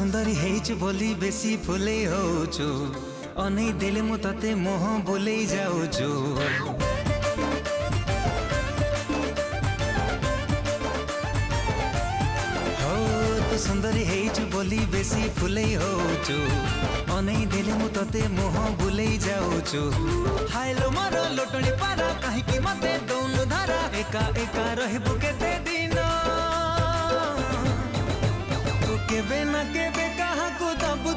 सुंदरी हेइछु बोली बेसी फुले होछु अनै देले मु तते मोह बोलै जाउछु। हो सुंदरी हेइछु बोली बेसी फुले होछु अनै देले मु तते मोह बोलै जाउछु। हाइलो मारो लोटणी पारा काहेकि मते दौनु धारा एका एका रहबु केते दिन तू केबे ना केबे काहाकू दबु